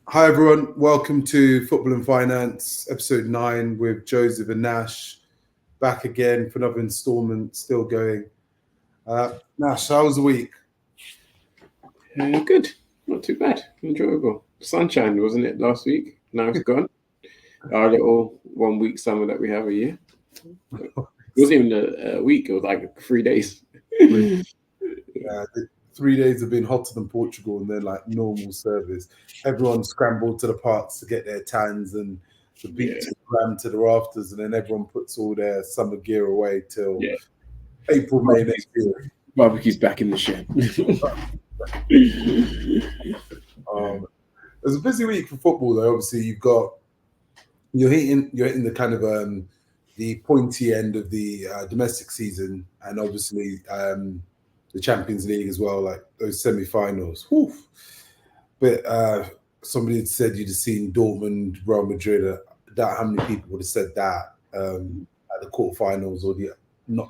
Hi everyone, welcome to Football and Finance, episode 9 with Joseph and Nash. Back again for another instalment, still going. Nash, how was the week? Good, not too bad, enjoyable. Sunshine, wasn't it, last week? Now it's gone. Our little 1 week summer that we have a year. It wasn't even a week, it was like 3 days. The 3 days have been hotter than Portugal and they're like normal service. Everyone scrambled to the parks to get their tans and the beach rammed to the rafters, and then everyone puts all their summer gear away till April, May next year. Barbecue's back in the shed. It was a busy week for football though. Obviously, you're hitting the kind of the pointy end of the domestic season, and obviously the Champions League as well, like those semi-finals. Whew. But somebody had said you'd have seen Dortmund, Real Madrid. I doubt how many people would have said that at the quarterfinals or the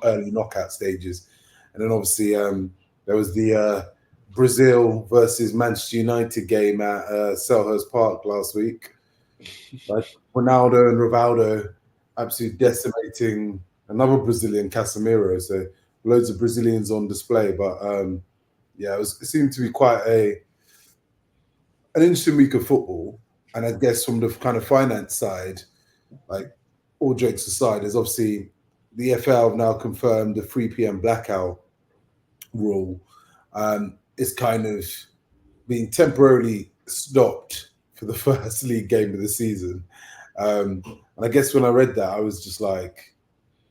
early knockout stages. And then obviously there was the Brazil versus Manchester United game at Selhurst Park last week. Like Ronaldo and Rivaldo absolutely decimating another Brazilian, Casemiro. So loads of Brazilians on display. But it seemed to be quite an interesting week of football. And I guess from the kind of finance side, like all jokes aside, is obviously the EFL have now confirmed the 3 p.m. blackout rule. Is kind of being temporarily stopped for the first league game of the season. And I guess when I read that, I was just like,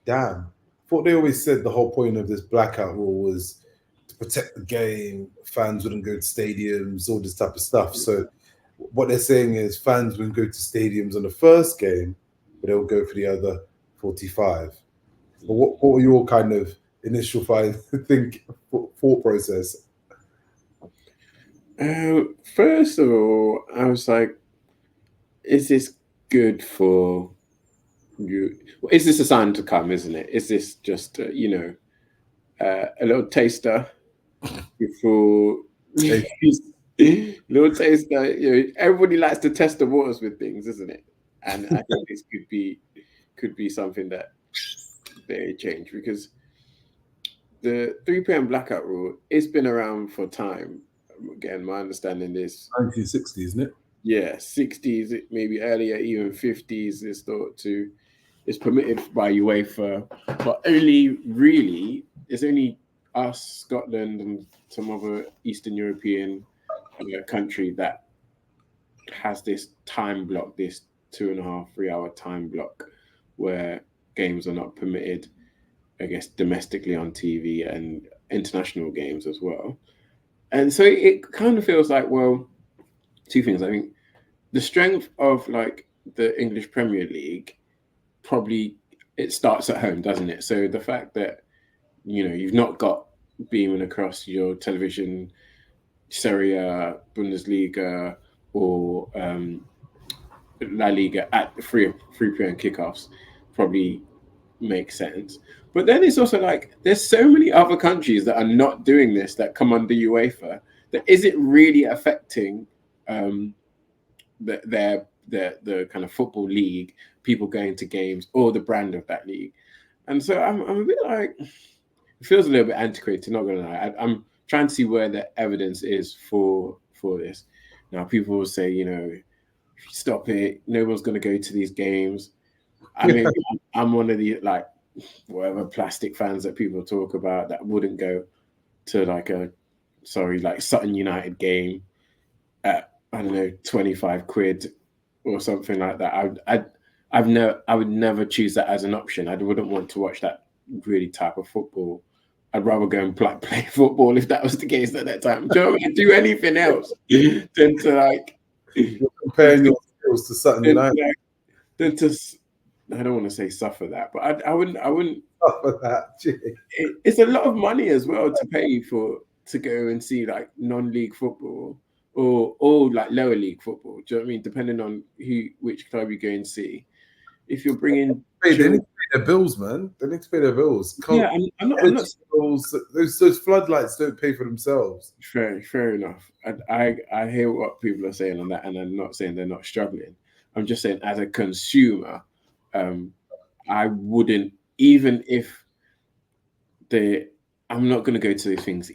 damn. I thought they always said the whole point of this blackout rule was to protect the game, fans wouldn't go to stadiums, all this type of stuff. So what they're saying is fans wouldn't go to stadiums on the first game, but they'll go for the other 45. But what were your kind of initial thought process? First of all, I was like, is this good for you? Is this a sign to come, isn't it? Is this just, a little taster before... little taster, everybody likes to test the waters with things, isn't it? And I think this could be something that they change, because the 3 p.m. blackout rule, it's been around for time. Again, my understanding is 1960, isn't it? Yeah, 60s, maybe earlier, even 50s is thought to, is permitted by UEFA, but it's only us, Scotland, and some other Eastern European country that has this time block, this 2.5, 3 hour time block, where games are not permitted, I guess, domestically on TV and international games as well. And so it kind of feels like, well, two things. I think the strength of like the English Premier League, probably it starts at home, doesn't it? So the fact that, you've not got beaming across your television Serie A, Bundesliga, or La Liga at 3 p.m. kickoffs probably makes sense. But then it's also like there's so many other countries that are not doing this, that come under UEFA, that is it really affecting the kind of football league, people going to games, or the brand of that league? And so I'm a bit like, it feels a little bit antiquated, not gonna lie. I'm trying to see where the evidence is for this. Now people will say, stop it, no one's gonna go to these games. I mean, I'm one of the like whatever plastic fans that people talk about that wouldn't go to like Sutton United game at, I don't know, 25 quid or something like that. I would never choose that as an option. I wouldn't want to watch that really type of football. I'd rather go and play football if that was the case at that time. Do you know what I mean? Do anything else than to like... You're comparing your skills to Sutton United. Than to... I don't want to say suffer that, but I wouldn't suffer that. It's a lot of money as well to pay to go and see like non-league football or like lower league football. Do you know what I mean? Depending on which club you go and see. If you're bringing... They need to pay pay their bills, man. They need to pay their bills. Yeah, I'm not bills, those floodlights don't pay for themselves. fair enough. I hear what people are saying on that, and I'm not saying they're not struggling. I'm just saying, as a consumer, I wouldn't, even if I'm not going to go to those things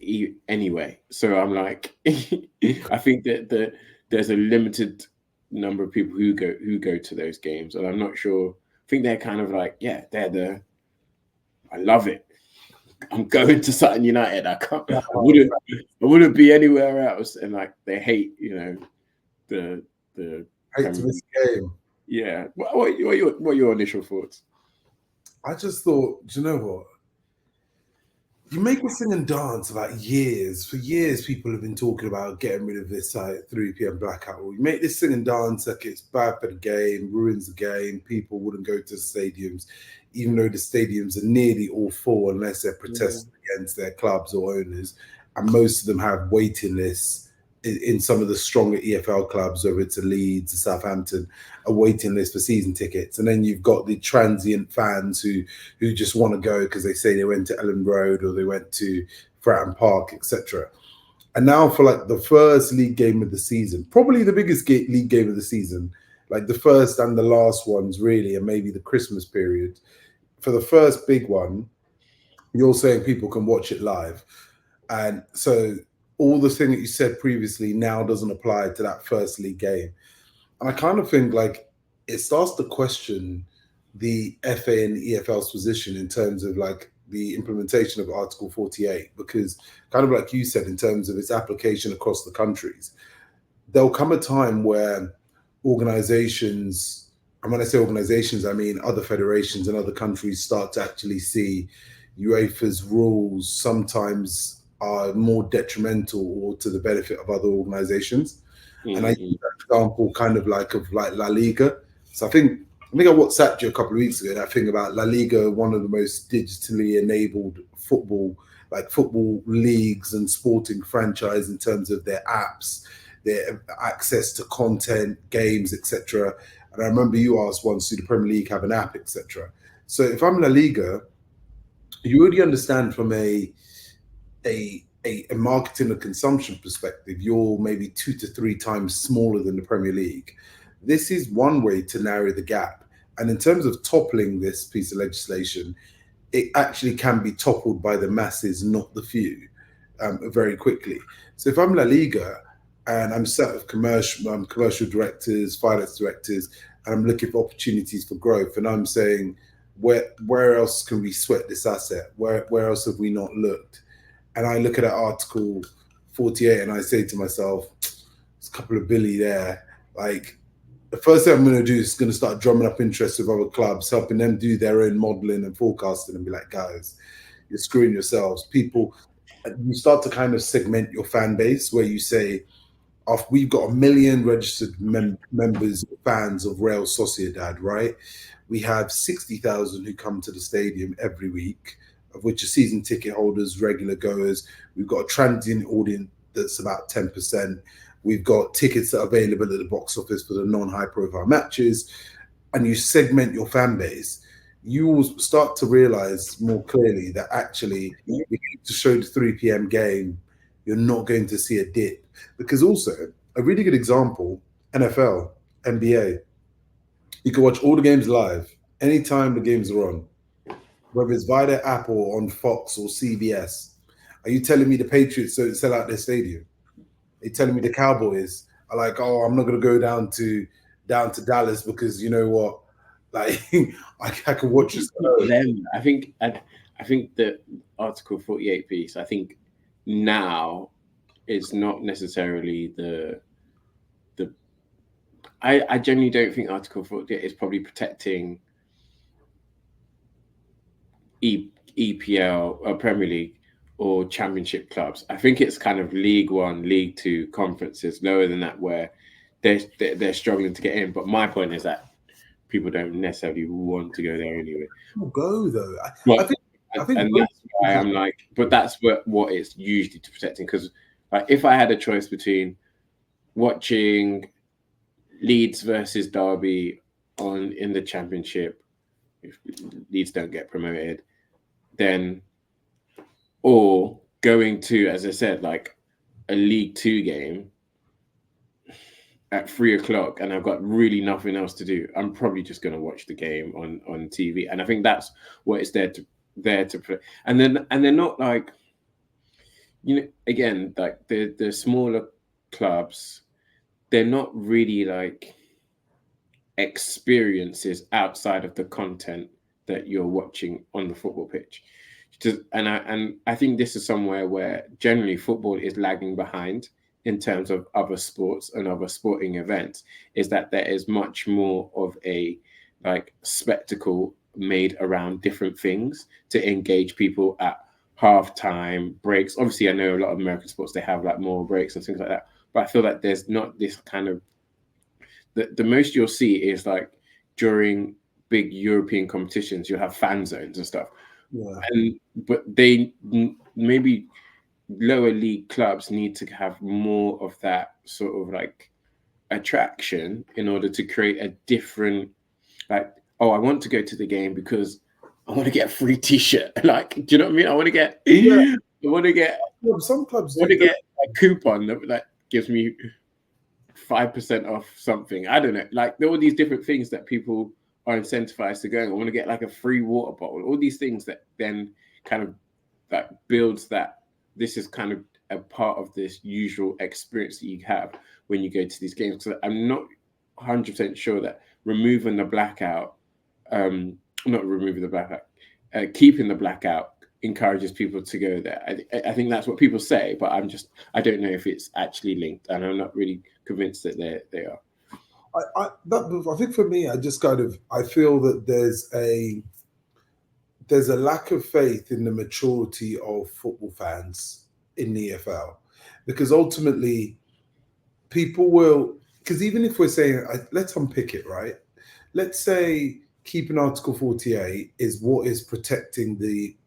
anyway. So I'm like, I think that there's a limited number of people who go to those games, and I'm not sure. I think they're kind of like, yeah, I love it. I'm going to Sutton United. I wouldn't be anywhere else. And like, they hate, the Hate to miss the game. Yeah. What are your initial thoughts? I just thought, do you know what? You make us sing and dance about years. For years, people have been talking about getting rid of this 3 p.m. blackout rule. You make this sing and dance like it's bad for the game, ruins the game. People wouldn't go to the stadiums, even though the stadiums are nearly all full unless they're protesting against their clubs or owners. And most of them have waiting lists in some of the stronger EFL clubs, whether it's a Leeds, a Southampton, a waiting list for season tickets. And then you've got the transient fans who just want to go because they say they went to Ellen Road or they went to Fratton Park, etc. And now for like the first league game of the season, probably the biggest league game of the season, like the first and the last ones really, and maybe the Christmas period. For the first big one, you're saying people can watch it live. And so all the thing that you said previously now doesn't apply to that first league game. And I kind of think like it starts to question the FA and the EFL's position in terms of like the implementation of Article 48, because kind of like you said, in terms of its application across the countries, there'll come a time where organizations, and when I say organizations, I mean other federations and other countries, start to actually see UEFA's rules sometimes are more detrimental or to the benefit of other organizations. Mm-hmm. And I use that example kind of like La Liga. So I think I WhatsApped you a couple of weeks ago that thing about La Liga, one of the most digitally enabled football leagues and sporting franchise in terms of their apps, their access to content, games, etc. And I remember you asked once, do the Premier League have an app, etc. So if I'm La Liga, you already understand from a marketing and consumption perspective, you're maybe 2 to 3 times smaller than the Premier League. This is one way to narrow the gap. And in terms of toppling this piece of legislation, it actually can be toppled by the masses, not the few, very quickly. So if I'm La Liga and I'm set of commercial directors, finance directors, and I'm looking for opportunities for growth, and I'm saying, where else can we sweat this asset? Where else have we not looked? And I look at that Article 48 and I say to myself, there's a couple of billy there. Like, the first thing I'm going to do is going to start drumming up interest with other clubs, helping them do their own modeling and forecasting and be like, guys, you're screwing yourselves. People, you start to kind of segment your fan base where you say, we've got 1 million registered members, fans of Real Sociedad, right? We have 60,000 who come to the stadium every week, of which are season ticket holders, regular goers. We've got a transient audience that's about 10%. We've got tickets that are available at the box office for the non-high profile matches. And you segment your fan base, you will start to realize more clearly that actually, to show the 3 p.m. game, you're not going to see a dip. Because also, a really good example, NFL, NBA, you can watch all the games live, anytime the games are on, whether it's via their app or on Fox or CBS. Are you telling me the Patriots don't sell out their stadium? Are you telling me the Cowboys are like, oh, I'm not going to go down to Dallas because you know what? Like, I can watch this. I think the Article 48 piece, I think now is not necessarily I genuinely don't think Article 48 is probably protecting EPL or Premier League or Championship clubs. I think it's kind of League One, League Two conferences lower than that where they're struggling to get in. But my point is that people don't necessarily want to go there anyway. People go though. I think and that's why I'm like, but that's what it's usually to protecting. Because like, if I had a choice between watching Leeds versus Derby in the Championship if Leeds don't get promoted, then, or going to, as I said, like a League Two game at 3 o'clock and I've got really nothing else to do, I'm probably just going to watch the game on TV. And I think that's what it's there to play. And they're not like, again, like the smaller clubs, they're not really like experiences outside of the content that you're watching on the football pitch. And I think this is somewhere where generally football is lagging behind in terms of other sports and other sporting events, is that there is much more of a like spectacle made around different things to engage people at halftime, breaks. Obviously, I know a lot of American sports, they have like more breaks and things like that, but I feel like there's not this kind of, the most you'll see is like during big European competitions, you'll have fan zones and stuff. Yeah. But they maybe lower league clubs need to have more of that sort of like attraction in order to create a different, like, oh, I want to go to the game because I want to get a free T-shirt. Like, do you know what I mean? I want to get, some clubs want to get a coupon that gives me 5% off something. I don't know. Like, there are all these different things that people are incentivized to go. I want to get like a free water bottle. All these things that then kind of that builds that this is kind of a part of this usual experience that you have when you go to these games. So I'm not 100% sure that removing the blackout, not removing the blackout, keeping the blackout encourages people to go there. I think that's what people say, but I don't know if it's actually linked, and I'm not really convinced that they are. I think for me, I feel that there's a lack of faith in the maturity of football fans in the EFL, because ultimately people will, because even if we're saying, let's unpick it, right? Let's say keeping Article 48 is what is protecting the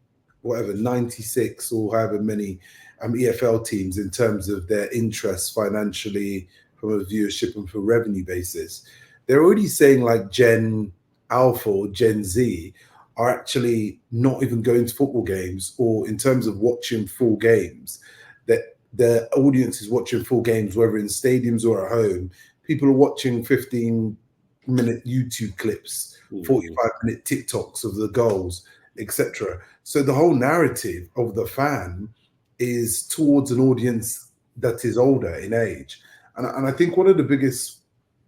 whatever 96 or however many EFL teams in terms of their interests financially from a viewership and for revenue basis. They're already saying like Gen Alpha or Gen Z are actually not even going to football games, or in terms of watching full games, that the audience is watching full games, whether in stadiums or at home. People are watching 15-minute YouTube clips, 45-minute TikToks of the goals, etc. So the whole narrative of the fan is towards an audience that is older in age. And I think one of the biggest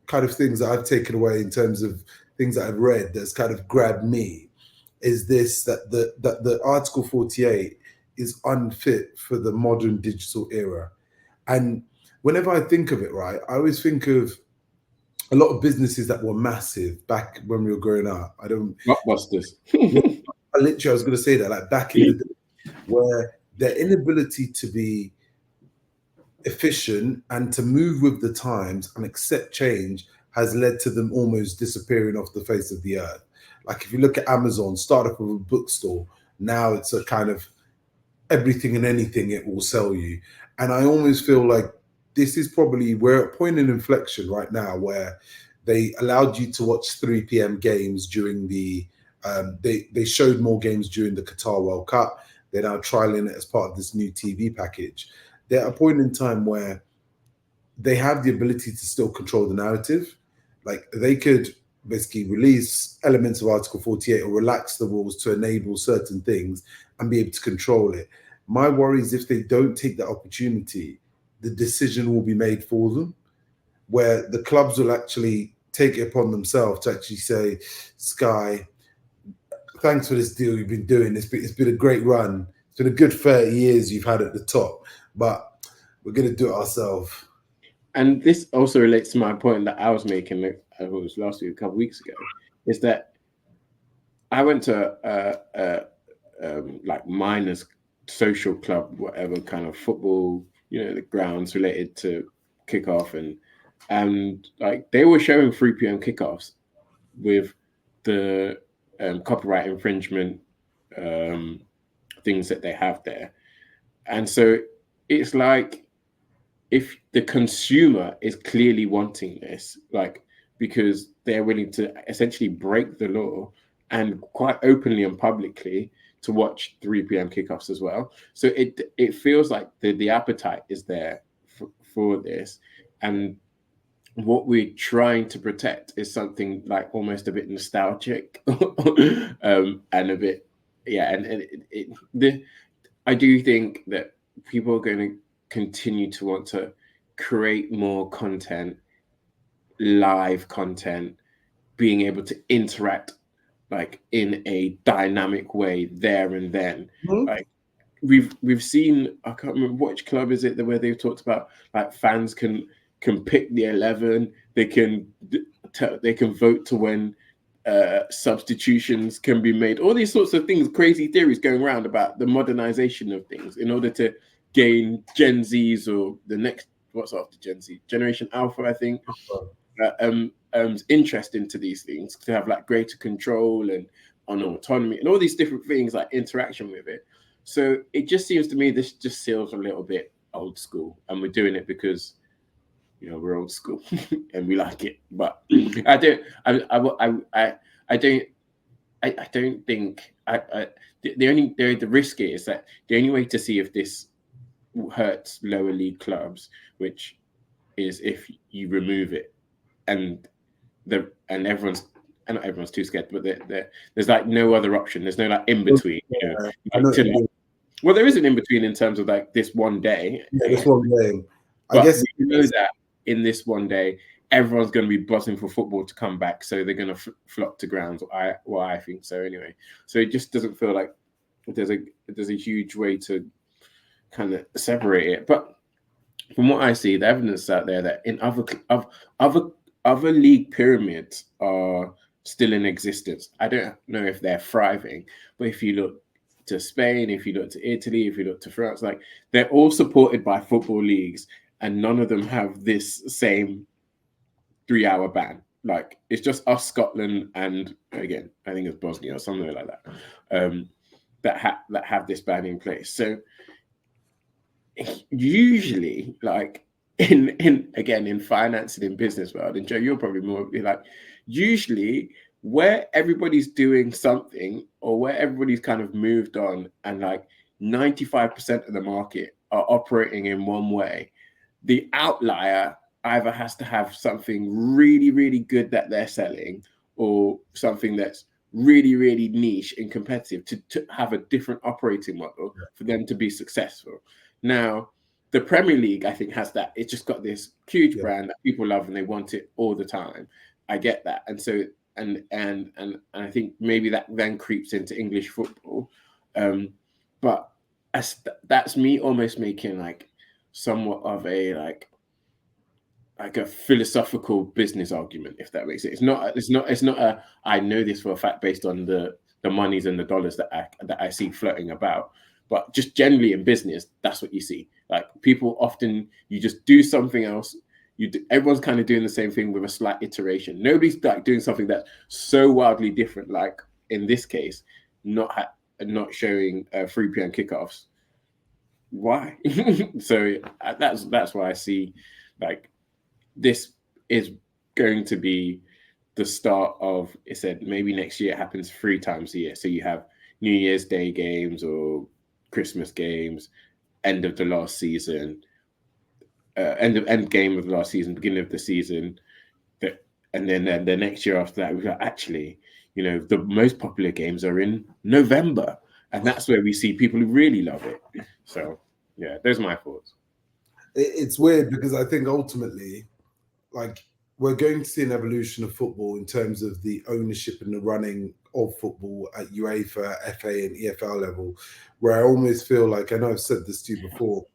kind of things that I've taken away in terms of things that I've read that's kind of grabbed me is this, that the Article 48 is unfit for the modern digital era. And whenever I think of it, right, I always think of a lot of businesses that were massive back when we were growing up. Blockbusters. I was going to say that, like back in the day, where their inability to be efficient and to move with the times and accept change has led to them almost disappearing off the face of the earth. Like if you look at Amazon, start up with a bookstore, now it's a kind of everything and anything it will sell you. And I almost feel like this is probably, we're at a point in inflection right now where they allowed you to watch 3 p.m. games during the, they showed more games during the Qatar World Cup. They're now trialing it as part of this new TV package. They're at a point in time where they have the ability to still control the narrative. Like they could basically release elements of Article 48 or relax the rules to enable certain things and be able to control it. My worry is if they don't take that opportunity, the decision will be made for them, where the clubs will actually take it upon themselves to actually say, Sky, thanks for this deal you've been doing. It's been a great run. It's been a good 30 years you've had at the top, but we're going to do it ourselves. And this also relates to my point that I was making, it was last week, a couple of weeks ago, is that I went to like miners social club, whatever kind of football, the grounds related to kickoff, and like they were showing 3 p.m. kickoffs with the copyright infringement things that they have there. And so it's like, if the consumer is clearly wanting this, like, because they're willing to essentially break the law and quite openly and publicly to watch 3 p.m. kickoffs as well. So it feels like the appetite is there for this, and what we're trying to protect is something like almost a bit nostalgic, and a bit, yeah. I do think that people are going to continue to want to create more content, live content, being able to interact like in a dynamic way there and then. Mhm. Like we've seen, I can't remember which club is it where they've talked about like fans can pick the 11, they can vote to when substitutions can be made, all these sorts of things, crazy theories going around about the modernization of things in order to gain Gen Z's or the next, what's after Gen Z, Generation Alpha, I think, interest into these things, to have like greater control and on autonomy and all these different things, like interaction with it. So it just seems to me this just feels a little bit old school, and we're doing it because we're old school and we like it. But I don't think the risk is that the only way to see if this hurts lower league clubs, which is if you remove it, and everyone's, and not everyone's too scared, but there's like no other option. There's no like in between. Well, there is an in between in terms of like this one day. Yeah, this one day. I guess we know that in this one day, everyone's going to be buzzing for football to come back, so they're going to flock to grounds. I think so anyway. So it just doesn't feel like there's a huge way to kind of separate it. But from what I see, the evidence out there that in other league pyramids are still in existence. I don't know if they're thriving, but if you look to Spain, if you look to Italy, if you look to France, like they're all supported by football leagues, and none of them have this same 3-hour ban. Like it's just us, Scotland, and again, I think it's Bosnia or something like that, that have this ban in place. So usually, like in finance and in business world, and Joe, you're probably more like, usually where everybody's doing something or where everybody's kind of moved on and like 95% of the market are operating in one way, the outlier either has to have something really, really good that they're selling, or something that's really, really niche and competitive to have a different operating model for them to be successful. Now, the Premier League, I think, has that. It's just got this huge brand that people love and they want it all the time. I get that. And so, and I think maybe that then creeps into English football. But that's me almost making like somewhat of a like a philosophical business argument, if that makes it. It's not a I know this for a fact based on the monies and the dollars that I see floating about. But just generally in business, that's what you see. Like people often, you just do something else. Everyone's kind of doing the same thing with a slight iteration. Nobody's like doing something that's so wildly different. Like in this case, not showing 3 p.m. kickoffs. Why? So that's why I see like this is going to be the start of. It said maybe next year it happens 3 times a year. So you have New Year's Day games or Christmas games, end of the last season, end game of the last season, beginning of the season, and then the next year after that, we've got actually, the most popular games are in November, and that's where we see people who really love it. So yeah, those are my thoughts. It's weird because I think ultimately, like, we're going to see an evolution of football in terms of the ownership and the running of football at UEFA, FA, and EFL level, where I almost feel like, I know I've said this to you before,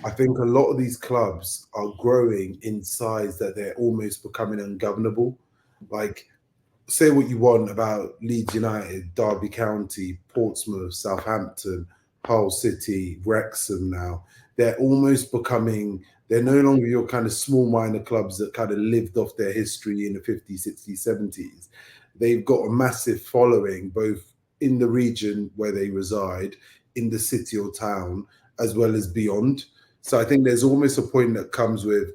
I think a lot of these clubs are growing in size that they're almost becoming ungovernable. Like, say what you want about Leeds United, Derby County, Portsmouth, Southampton, Hull City, Wrexham now. They're almost becoming, they're no longer your kind of small minor clubs that kind of lived off their history in the 50s, 60s, 70s. They've got a massive following, both in the region where they reside, in the city or town, as well as beyond. So I think there's almost a point that comes with,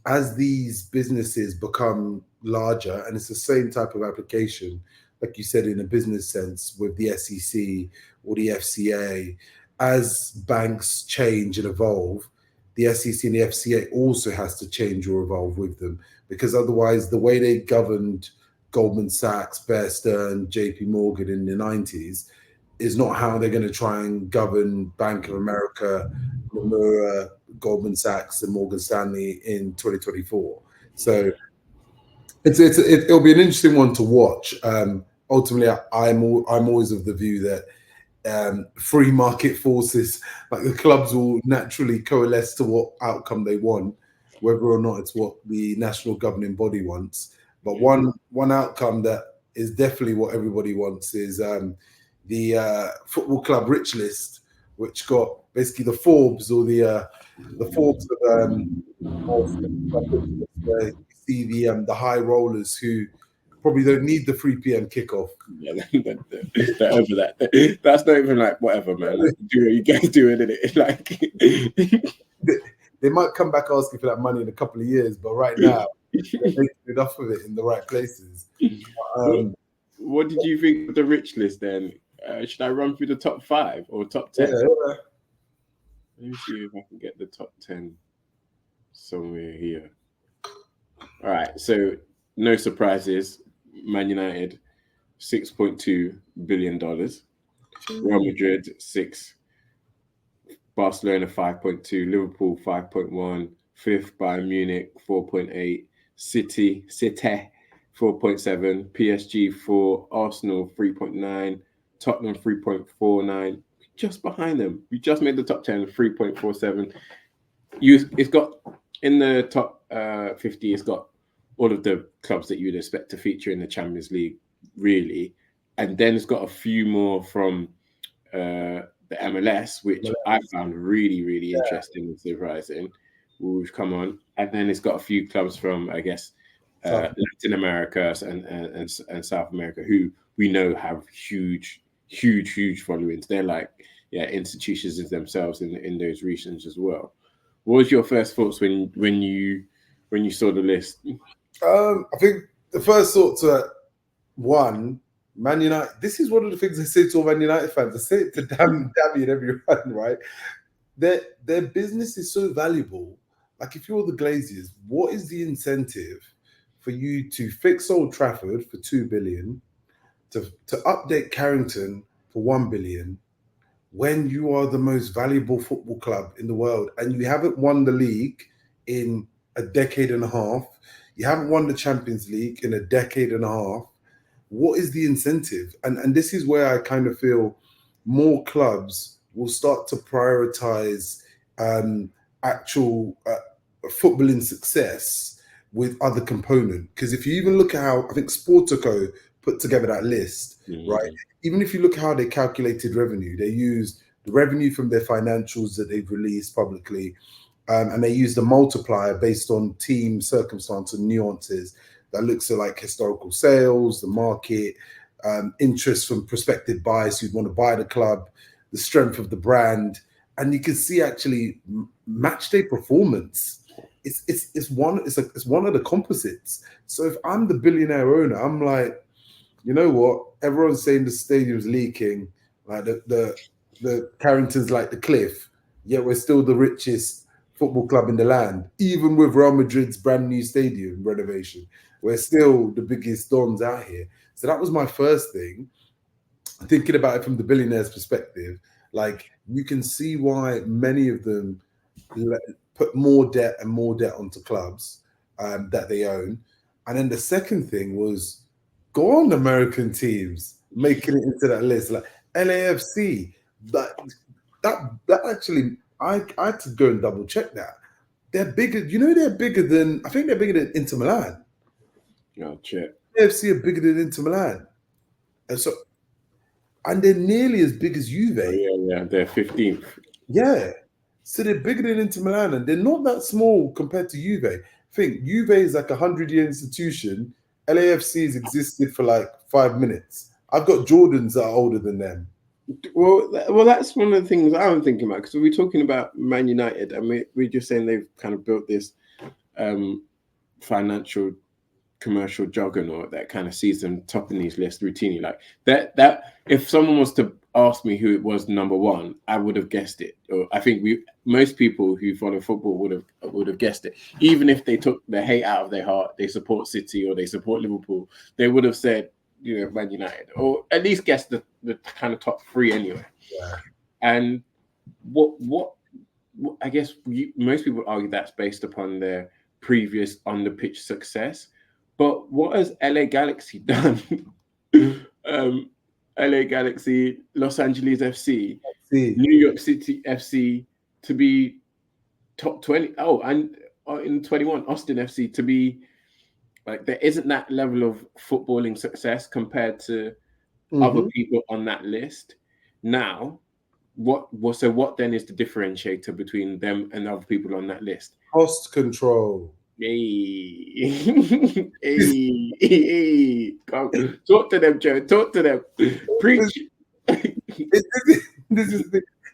as these businesses become larger, and it's the same type of application like you said, in a business sense with the SEC or the FCA, as banks change and evolve, the SEC and the FCA also has to change or evolve with them, because otherwise the way they governed Goldman Sachs, Bear Stearns, JP Morgan in the 90s is not how they're going to try and govern Bank of America, Nomura, Goldman Sachs, and Morgan Stanley in 2024. So it'll be an interesting one to watch. Ultimately, I'm always of the view that free market forces, like the clubs, will naturally coalesce to what outcome they want, whether or not it's what the national governing body wants. But one outcome that is definitely what everybody wants is the football club rich list, which got basically the Forbes or the Forbes of where you see the high rollers who probably don't need the 3 p.m. kickoff. Yeah, they're over that. That's not even like whatever, man. Like, do what you guys do it. Like they might come back asking for that money in a couple of years, but right now they're making enough of it in the right places. What did you think of the rich list then? Should I run through the top 5 or top 10? Yeah. Let me see if I can get the top 10 somewhere here. All right, so no surprises. Man United, $6.2 billion. Real Madrid, 6. Barcelona, 5.2. Liverpool, 5.1. Fifth, Bayern Munich, 4.8. City, 4.7. PSG, 4. Arsenal, 3.9. Tottenham, 3.49. Just behind them. We just made the top 10, 3.47. It's got in the top 50. It's got all of the clubs that you'd expect to feature in the Champions League, really, and then it's got a few more from the MLS, which I found really interesting and surprising. Who've come on, and then it's got a few clubs from, I guess, Latin America and South America, who we know have huge followings. They're like institutions of themselves in those regions as well. What was your first thoughts when you saw the list? I think the first thought to one, Man United. This is one of the things I say to all Man United fans. I say it to Dammy and everyone, right? Their business is so valuable. Like, if you're the Glazers, what is the incentive for you to fix Old Trafford for $2 billion, to update Carrington for $1 billion, when you are the most valuable football club in the world and you haven't won the league in a decade and a half? You haven't won the Champions League in a decade and a half. What is the incentive? And this is where I kind of feel more clubs will start to prioritize actual footballing success with other component. Because if you even look at how, I think Sportico put together that list, right? Even if you look at how they calculated revenue, they used the revenue from their financials that they've released publicly, and they used a multiplier based on team circumstance and nuances that looks at like historical sales, the market, interest from prospective buyers who'd want to buy the club, the strength of the brand, and you can see actually match day performance. It's one of the composites. So if I'm the billionaire owner, I'm like, you know what? Everyone's saying the stadium's leaking, like the Carrington's like the cliff, yet we're still the richest football club in the land. Even with Real Madrid's brand new stadium renovation, we're still the biggest dons out here. So that was my first thing. Thinking about it from the billionaire's perspective, like, you can see why many of them put more debt onto clubs that they own. And then the second thing was, go on American teams making it into that list, like LAFC. That actually, I had to go and double check that. They're bigger. You know, I think they're bigger than Inter Milan. Oh, check. LAFC are bigger than Inter Milan, and they're nearly as big as Juve. Oh, yeah, they're 15th. Yeah, so they're bigger than Inter Milan, and they're not that small compared to Juve. I think Juve is like a 100-year institution. LAFC has existed for like 5 minutes. I've got Jordans that are older than them. Well, that's one of the things I'm thinking about, because we're talking about Man United, and we're just saying they've kind of built this financial commercial juggernaut that kind of sees them topping these lists routinely. Like that if someone was to ask me who it was number one, I would have guessed it. Or I think most people who follow football would have guessed it. Even if they took the hate out of their heart, they support City or they support Liverpool, they would have said, Man United, or at least guessed the kind of top three anyway. Yeah. And what I guess most people argue that's based upon their previous on the pitch success. But what has LA Galaxy done? LA Galaxy, Los Angeles FC, New York City FC to be top 20. Oh, and in 21, Austin FC to be like, there isn't that level of footballing success compared to other people on that list. Now, what then is the differentiator between them and other people on that list? Cost control. Hey. Talk to them, Joe. Talk to them. Preach. This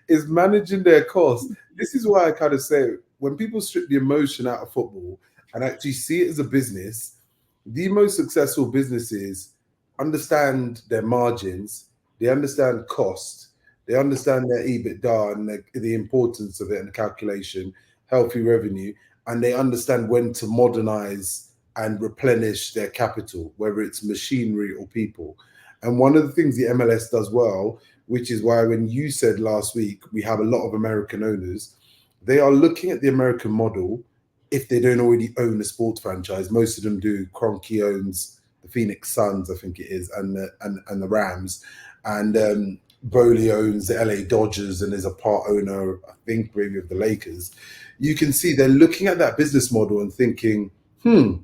is managing their costs. This is why I kind of say, when people strip the emotion out of football and actually see it as a business, the most successful businesses understand their margins, they understand cost, they understand their EBITDA and the importance of it and the calculation, healthy revenue, and they understand when to modernize and replenish their capital, whether it's machinery or people. And one of the things the MLS does well, which is why when you said last week, we have a lot of American owners, they are looking at the American model. If they don't already own a sports franchise, most of them do. Kroenke owns the Phoenix Suns, I think it is, and the Rams, and Bowley owns the LA Dodgers and is a part owner, I think, maybe of the Lakers. You can see they're looking at that business model and thinking, the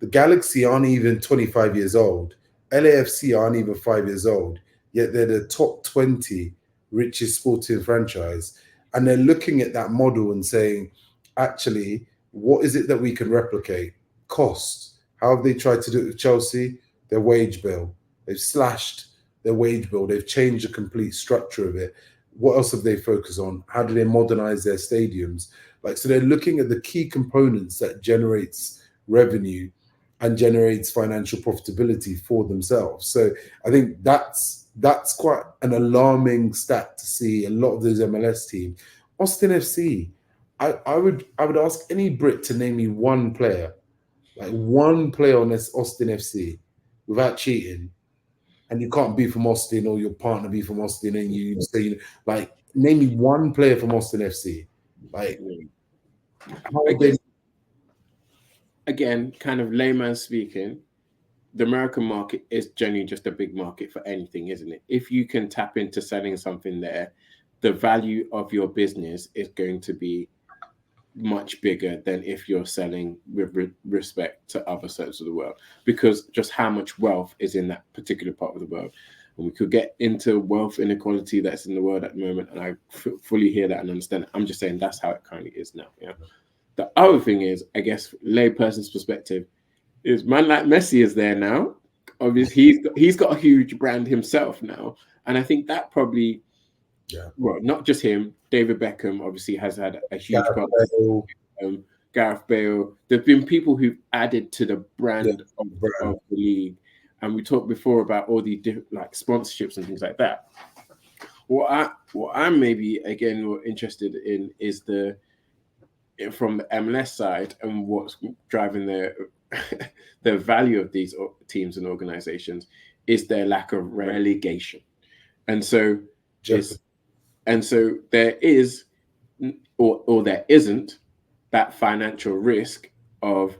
Galaxy aren't even 25 years old. LAFC aren't even 5 years old, yet they're the top 20 richest sporting franchise. And they're looking at that model and saying, actually, what is it that we can replicate? Cost. How have they tried to do it with Chelsea? Their wage bill. They've slashed their wage bill. They've changed the complete structure of it. What else have they focused on? How do they modernize their stadiums? So they're looking at the key components that generates revenue and generates financial profitability for themselves. So I think that's quite an alarming stat to see a lot of those MLS teams. Austin FC, I would ask any Brit to name me one player, one player on this Austin FC without cheating, and you can't be from Austin or your partner be from Austin, and you say, name me one player from Austin FC. Again, kind of layman speaking, the American market is generally just a big market for anything, isn't it? If you can tap into selling something there, the value of your business is going to be much bigger than if you're selling with respect to other sectors of the world, because just how much wealth is in that particular part of the world. And we could get into wealth inequality that's in the world at the moment, and I fully hear that and understand it. I'm just saying that's how it currently is now. Yeah. The other thing is, I guess, layperson's perspective is, man like Messi is there now. Obviously, he's got a huge brand himself now, and I think that probably, well, not just him. David Beckham obviously has had a huge part. Gareth Bale. There've been people who've added to the brand of the league, and we talked before about all the different sponsorships and things like that. What I'm maybe again more interested in is from the MLS side and what's driving the value of these teams and organizations is their lack of relegation, and so there is or there isn't that financial risk of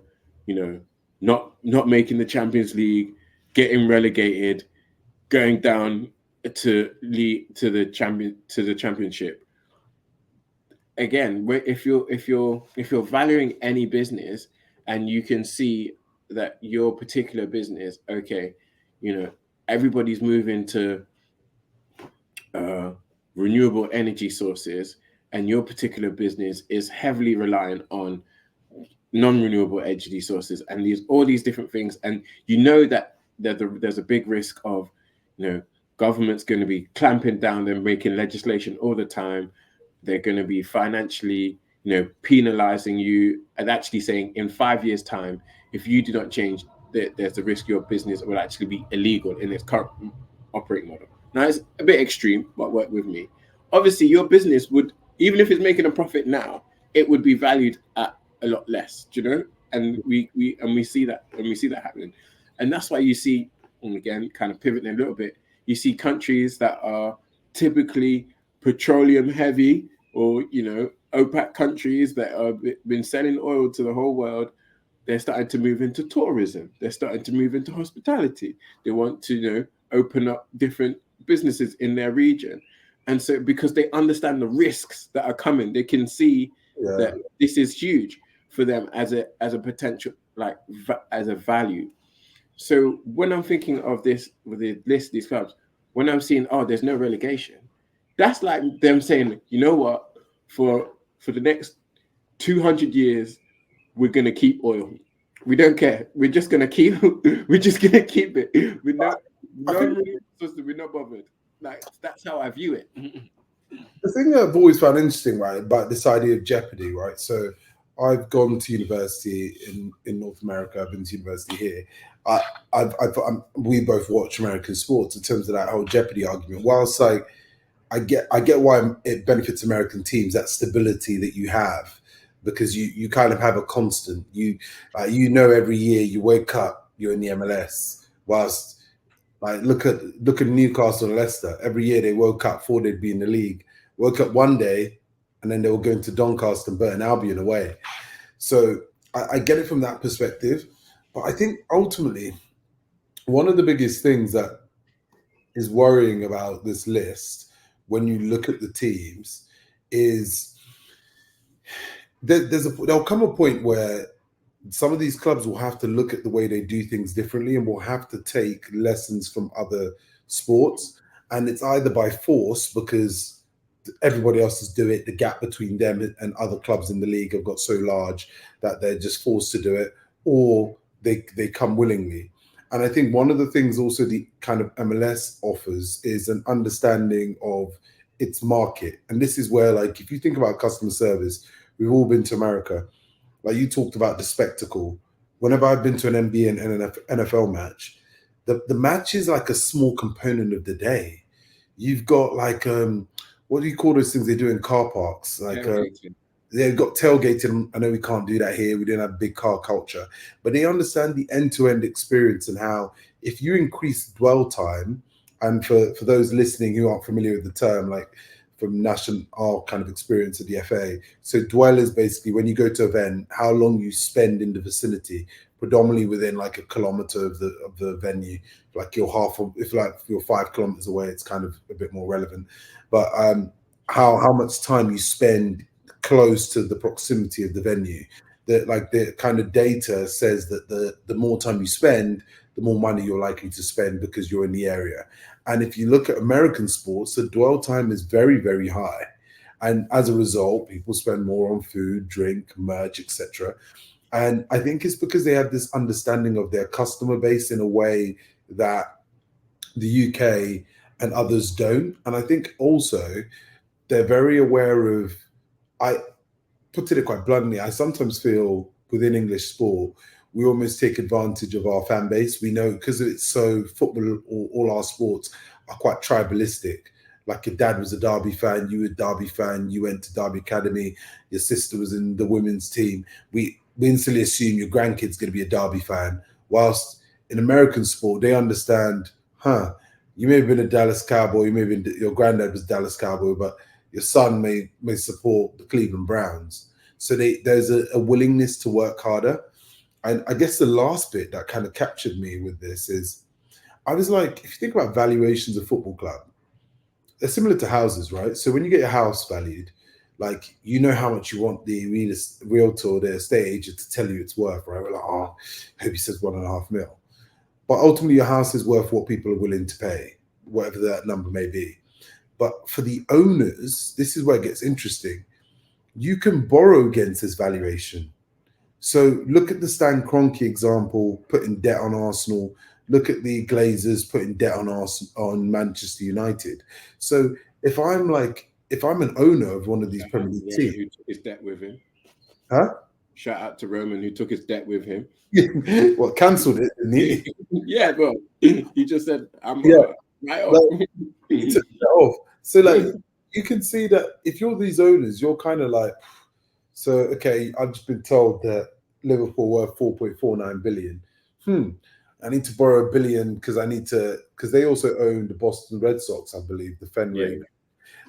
not making the Champions League, getting relegated, going down to the championship. Again, if you're valuing any business and you can see that your particular business, okay, everybody's moving to renewable energy sources, and your particular business is heavily reliant on non-renewable energy sources, and all these different things, and that there's a big risk of government's going to be clamping down and making legislation all the time. They're going to be financially, penalizing you and actually saying in 5 years' time, if you do not change, there's the risk your business will actually be illegal in its current operating model. Now it's a bit extreme, but work with me. Obviously, your business would, even if it's making a profit now, it would be valued at a lot less. Do you know? And we see that, and we see that happening, and that's why you see, and again, kind of pivoting a little bit, you see countries that are typically petroleum heavy, or OPEC countries that have been selling oil to the whole world. They're starting to move into tourism. They're starting to move into hospitality. They want to open up different businesses in their region. And so because they understand the risks that are coming, they can see that this is huge for them as a potential, like as a value. So when I'm thinking of this with the list, these clubs, when I'm seeing, oh, there's no relegation, that's like them saying, you know what, for the next 200 years, we're gonna keep oil. We don't care. We're just gonna keep. We're just gonna keep it. We're not. We're not bothered. Like, that's how I view it. The thing that I've always found interesting, right, about this idea of jeopardy, right? So I've gone to university in North America. I've been to university here. We both watch American sports in terms of that whole jeopardy argument. Whilst like I get why it benefits American teams, that stability that you have, because you kind of have a constant. Every year you wake up, you're in the MLS. Whilst like look at Newcastle and Leicester. Every year they woke up, thought they'd be in the league. Woke up one day, and then they were going to Doncaster and Burton Albion away. So I get it from that perspective, but I think ultimately one of the biggest things that is worrying about this list, when you look at the teams, is there'll come a point where some of these clubs will have to look at the way they do things differently, and will have to take lessons from other sports. And it's either by force, because everybody else is doing it, the gap between them and other clubs in the league have got so large that they're just forced to do it, or they come willingly. And I think one of the things also the kind of MLS offers is an understanding of its market. And this is where, like, if you think about customer service, we've all been to America. Like you talked about the spectacle. Whenever I've been to an NBA and an NFL match, the match is like a small component of the day. You've got like what do you call those things they do in car parks? Like they've got tailgating. I know we can't do that here. We don't have big car culture, but they understand the end-to-end experience and how if you increase dwell time, and for those listening who aren't familiar with the term, like from Nash and our kind of experience at the FA. So dwell is basically when you go to an event, how long you spend in the vicinity, predominantly within like a kilometer of the venue. Like if you're 5 kilometers away, it's kind of a bit more relevant. But how much time you spend close to the proximity of the venue. The kind of data says that the more time you spend, the more money you're likely to spend because you're in the area. And if you look at American sports, the dwell time is very, very high. And as a result, people spend more on food, drink, merch, etc. And I think it's because they have this understanding of their customer base in a way that the UK and others don't. And I think also they're very aware of, I put it quite bluntly, I sometimes feel within English sport, we almost take advantage of our fan base. We know because it's so football or all our sports are quite tribalistic. Like your dad was a Derby fan, you were a Derby fan, you went to Derby Academy, your sister was in the women's team. We instantly assume your grandkid's going to be a Derby fan. Whilst in American sport, they understand, you may have been a Dallas Cowboy, your granddad was a Dallas Cowboy, but your son may support the Cleveland Browns. So there's a willingness to work harder. And I guess the last bit that kind of captured me with this is, I was like, if you think about valuations of football club, they're similar to houses, right? So when you get your house valued, like, you know how much you want the realtor or the estate agent to tell you it's worth, right? We're like, I hope he says 1.5 mil. But ultimately your house is worth what people are willing to pay, whatever that number may be. But for the owners, this is where it gets interesting. You can borrow against this valuation. So look at the Stan Kroenke example, putting debt on Arsenal. Look at the Glazers putting debt on Manchester United. So if I'm an owner of one of these Premier League teams, who took his debt with him? huh? Shout out to Roman who took his debt with him. Well, cancelled it, didn't he? Yeah, bro. He just said, "I'm Yeah, right off." like, he took that off. So like you can see that if you're these owners, you're kind of like, so okay, I've just been told that Liverpool worth 4.49 billion. I need to borrow $1 billion because they also own the Boston Red Sox, I believe, the Fenway. Yeah.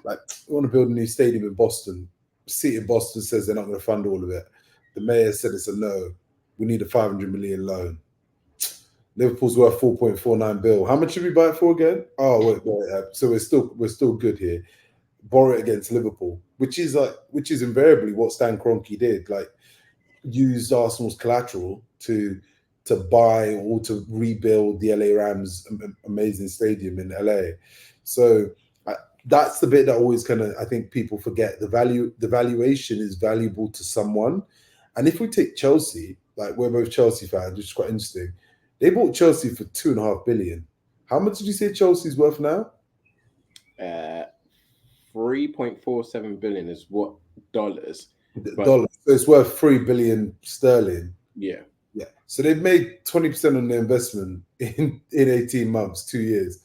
Like, we want to build a new stadium in Boston. City of Boston says they're not going to fund all of it. The mayor said it's a no. We need a 500 million loan. Liverpool's worth 4.49 bill. How much did we buy it for again? Oh, wait. So we're still good here. Borrow it against Liverpool, which is invariably what Stan Kroenke did. Like, used Arsenal's collateral to buy or to rebuild the LA Rams amazing stadium in LA. So that's the bit that always kind of, I think people forget. The valuation is valuable to someone. And if we take Chelsea, like, we're both Chelsea fans, which is quite interesting. They bought Chelsea for 2.5 billion. How much did you say Chelsea's worth now? 3.47 billion is what dollars. Dollars. So it's worth 3 billion sterling. Yeah. Yeah. So they've made 20% on their investment in 18 months, 2 years.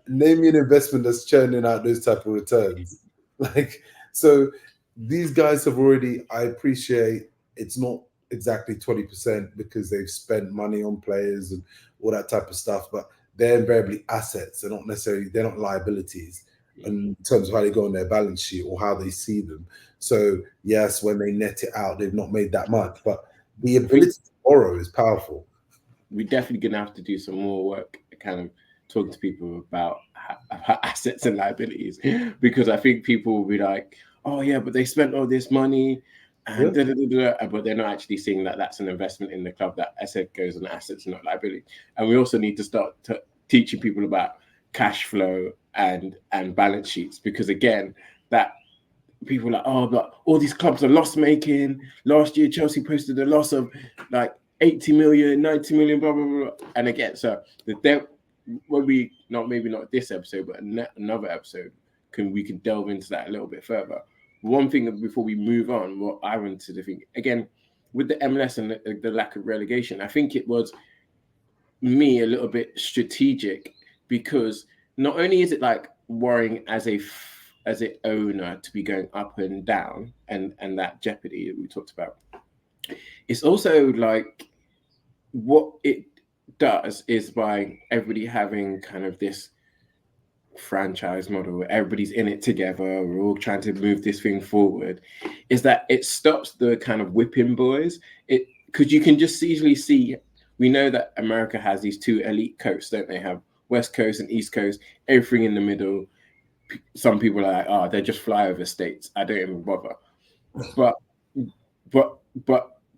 Name me an investment that's churning out those type of returns. Like, so these guys have already, I appreciate it's not exactly 20% because they've spent money on players and all that type of stuff, but they're invariably assets. They're not liabilities in terms of how they go on their balance sheet or how they see them. So yes, when they net it out, they've not made that much, but the ability to borrow is powerful. We're definitely gonna have to do some more work, kind of talking to people about assets and liabilities, because I think people will be like, "Oh yeah, but they spent all this money," and but they're not actually seeing that that's an investment in the club. That asset goes on assets, not liability. And we also need to start teaching people about cash flow and balance sheets, because again, that people are like, oh, but all these clubs are loss making. Last year, Chelsea posted a loss of like 80 million, 90 million, blah, blah, blah. And again, so when we, maybe not this episode, but another episode, we can delve into that a little bit further. One thing before we move on, what I wanted to think, again, with the MLS and the lack of relegation, I think it was me a little bit strategic, because not only is it like worrying as an owner to be going up and down and that jeopardy that we talked about, it's also like what it does is by everybody having kind of this franchise model where everybody's in it together, we're all trying to move this thing forward, is that it stops the kind of whipping boys. Because you can just easily see, we know that America has these two elite coasts, don't they? Have West Coast and East Coast, everything in the middle. Some people are like, oh, they're just flyover states. I don't even bother. But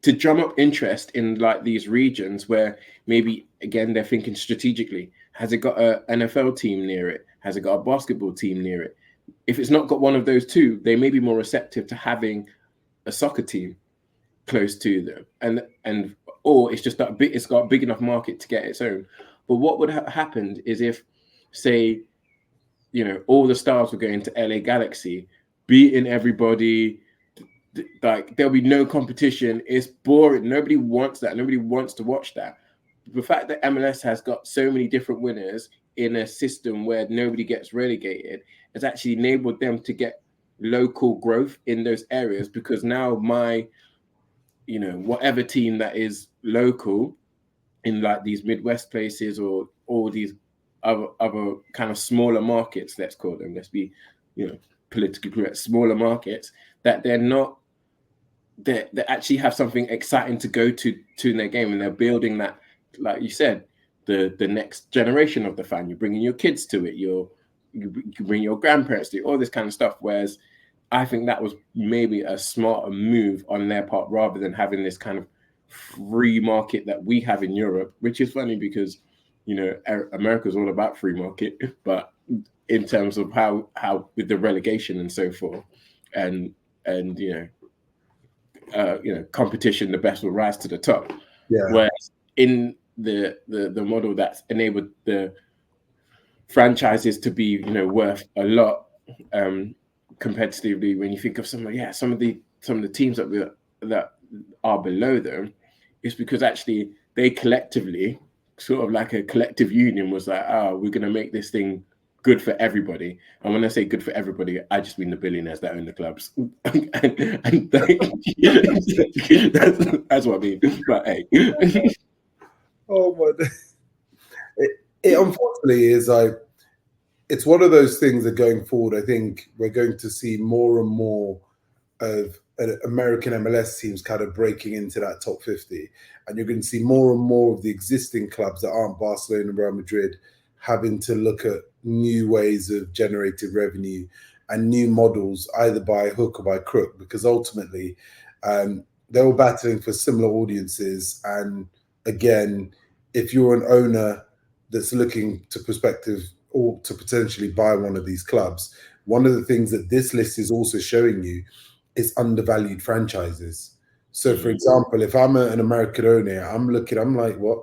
to drum up interest in like these regions where maybe, again, they're thinking strategically, has it got an NFL team near it? Has it got a basketball team near it? If it's not got one of those two, they may be more receptive to having a soccer team close to them, or it's just that it's got a big enough market to get its own. But what would have happened is if, say, all the stars were going to LA Galaxy, beating everybody, like there'll be no competition. It's boring. Nobody wants that. Nobody wants to watch that. The fact that MLS has got so many different winners in a system where nobody gets relegated has actually enabled them to get local growth in those areas, because now whatever team that is local in like these Midwest places or all these other kind of smaller markets, let's call them, let's be, politically correct, smaller markets, that they actually have something exciting to go to in their game, and they're building that, like you said, the next generation of the fan. You're bringing your kids to it. You bring your grandparents to it, all this kind of stuff. Whereas I think that was maybe a smarter move on their part, rather than having this kind of free market that we have in Europe, which is funny because, America's all about free market, but in terms of how with the relegation and so forth, and competition, the best will rise to the top. Yeah. Whereas in the model that's enabled the franchises to be, worth a lot, are below them, is because actually they collectively, sort of like a collective union, was like, oh, we're going to make this thing good for everybody. And when I say good for everybody, I just mean the billionaires that own the clubs. That's what I mean. But hey. Oh my God. It unfortunately is like, it's one of those things that going forward, I think we're going to see more and more of American MLS teams kind of breaking into that top 50. And you're going to see more and more of the existing clubs that aren't Barcelona and Real Madrid having to look at new ways of generating revenue and new models, either by hook or by crook, because ultimately they're all battling for similar audiences. And again, if you're an owner that's looking to perspective or to potentially buy one of these clubs, one of the things that this list is also showing you is undervalued franchises. So, for example, if I'm an American owner, I'm like, what?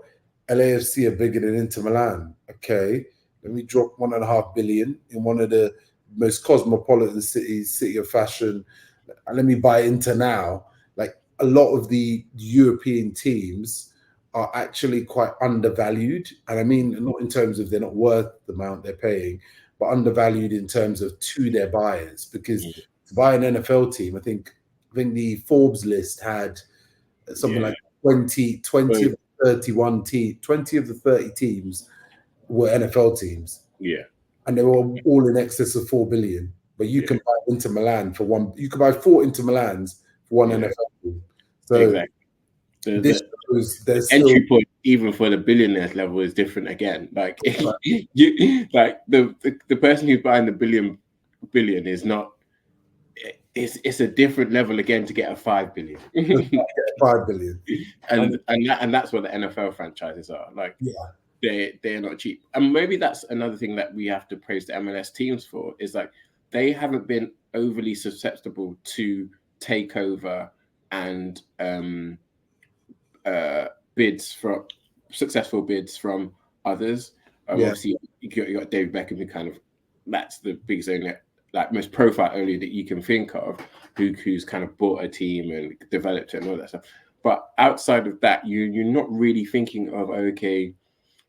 LAFC are bigger than Inter Milan. Okay, let me drop 1.5 billion in one of the most cosmopolitan cities, city of fashion, and let me buy Inter now. Like, a lot of the European teams are actually quite undervalued. And I mean, not in terms of they're not worth the amount they're paying, but undervalued in terms of to their buyers. Because to buy an NFL team, I think the Forbes list had something like 20 of the 31 teams, 20 of the 30 teams were NFL teams. Yeah. And they were all in excess of 4 billion. But you can buy Inter Milan for one, you can buy 4 Inter Milans for one NFL team. So exactly. This shows the entry point, even for the billionaires level, is different again. Like like the person who's buying the billion is not. It's a different level again to get a 5 billion. 5 billion, and that's what the NFL franchises are like. They're not cheap, and maybe that's another thing that we have to praise the MLS teams for, is like they haven't been overly susceptible to takeover and successful bids from others. Obviously, you got David Beckham, who kind of, that's the biggest owner, like most profile owner that you can think of, who's kind of bought a team and developed it and all that stuff. But outside of that, you're not really thinking of, okay,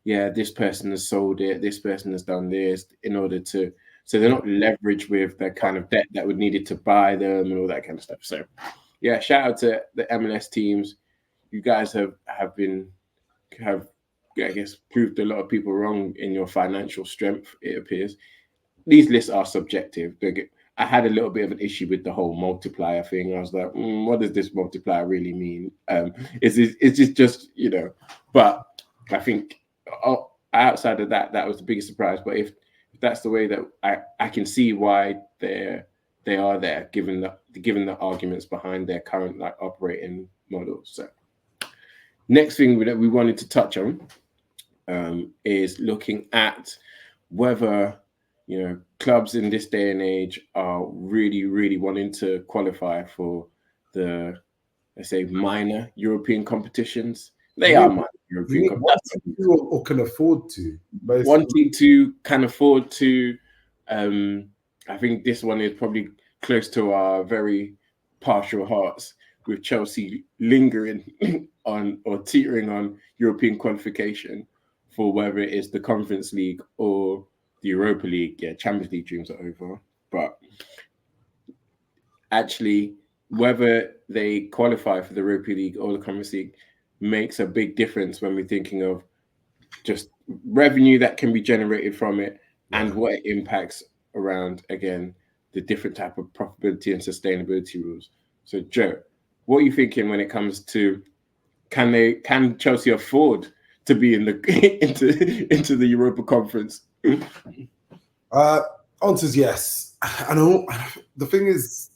yeah, this person has sold it, this person has done this in order to, so they're not leveraged with the kind of debt that would need it to buy them and all that kind of stuff. So yeah, shout out to the MLS teams. You guys have I guess proved a lot of people wrong in your financial strength, it appears. These lists are subjective. I had a little bit of an issue with the whole multiplier thing. I was like, what does this multiplier really mean? Is this just, but I think outside of that, that was the biggest surprise. But if that's the way that I can see why they are there, given the arguments behind their current like operating models. So next thing that we wanted to touch on is looking at whether clubs in this day and age are really, really wanting to qualify for the, let's say, minor European competitions. They are minor European competitions. Or can afford to. Wanting to can afford to. I think this one is probably close to our very partial hearts, with Chelsea lingering on or teetering on European qualification for whether it is the Conference League or the Europa League. Yeah, Champions League dreams are over. But actually, whether they qualify for the Europa League or the Conference League makes a big difference when we're thinking of just revenue that can be generated from it and what it impacts around, again, the different type of profitability and sustainability rules. So, Joe, what are you thinking when it comes to can Chelsea afford to be in the into the Europa Conference? Answer is yes. And the thing is,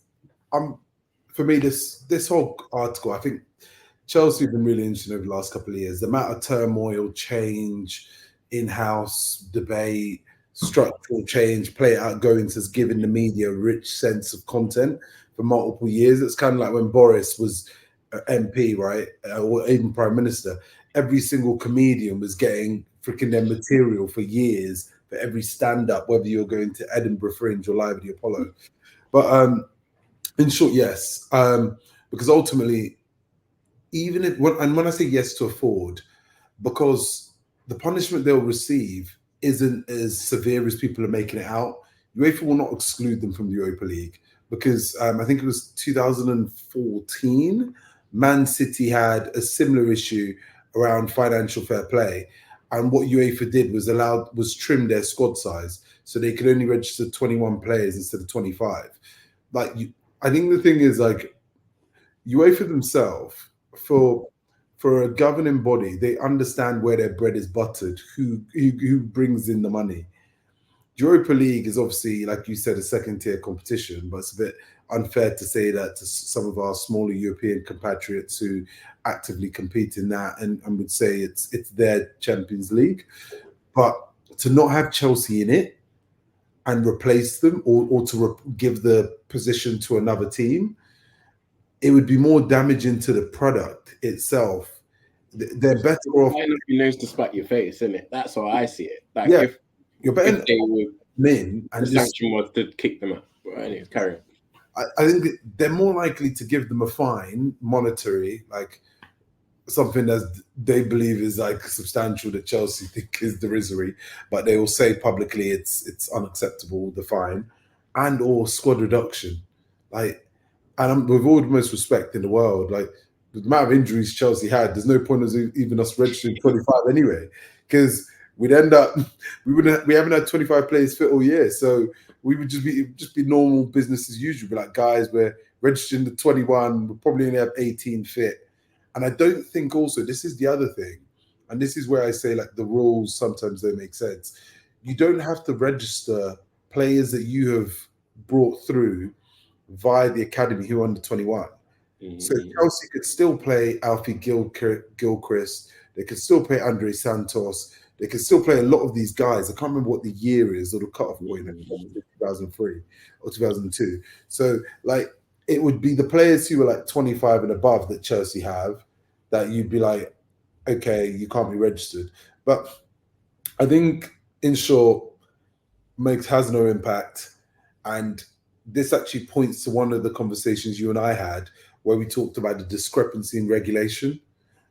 for me, this whole article, I think Chelsea have been really interesting over the last couple of years. The amount of turmoil, change, in-house debate, structural change, player outgoings has given the media a rich sense of content for multiple years. It's kind of like when Boris was MP, right, or even Prime Minister. Every single comedian was getting freaking their material for years for every stand-up, whether you're going to Edinburgh Fringe or live at the Apollo. But in short, yes, because ultimately even if when I say yes to afford, because the punishment they'll receive isn't as severe as people are making it out. UEFA will not exclude them from the Europa League because I think it was 2014. Man City had a similar issue around financial fair play, and what UEFA did was trim their squad size so they could only register 21 players instead of 25. Like I think the thing is like UEFA themselves for a governing body, they understand where their bread is buttered, who brings in the money. Europa League is obviously, like you said, a second tier competition, but it's a bit unfair to say that to some of our smaller European compatriots who actively compete in that and would say it's their Champions League. But to not have Chelsea in it and replace them or to give the position to another team, it would be more damaging to the product itself. They're better off. He knows to spite your face, isn't it? That's how I see it. Like Yeah, if you're better if they would, in and the just. sanction was to kick them out. But anyway, carry on. I think they're more likely to give them a fine, monetary, like something that they believe is like substantial that Chelsea think is derisory, but they will say publicly it's unacceptable, the fine, and or squad reduction. Like, and with all the most respect in the world, like the amount of injuries Chelsea had, there's no point of even us registering 25 anyway, because we'd end up we haven't had 25 players fit all year, so we would just be normal business as usual. Be like, guys, we're registering the 21, we'll probably only have 18 fit. And I don't think also, this is the other thing, and this is where I say like the rules sometimes don't make sense. You don't have to register players that you have brought through via the academy who are under 21. So Chelsea could still play Alfie Gilchrist. They could still play Andre Santos. They could still play a lot of these guys. I can't remember what the year is or the cutoff point, 2003 or 2002. So like it would be the players who were like 25 and above that Chelsea have that you'd be like, okay, you can't be registered. But I think in short, has no impact. And this actually points to one of the conversations you and I had where we talked about the discrepancy in regulation.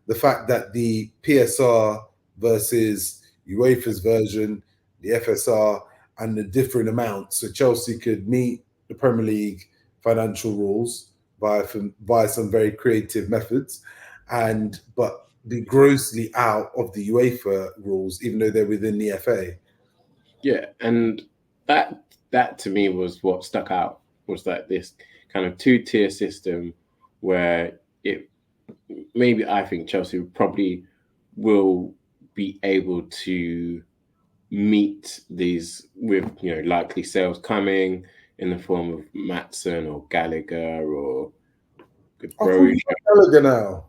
The fact that the PSR versus UEFA's version, the FSR, and the different amounts. So Chelsea could meet the Premier League financial rules via some very creative methods, but be grossly out of the UEFA rules, even though they're within the FA. Yeah, and that to me was what stuck out, was like this kind of two-tier system where it maybe I think Chelsea probably will be able to meet these with likely sales coming in the form of Maatsen or Gallagher or Gallagher now.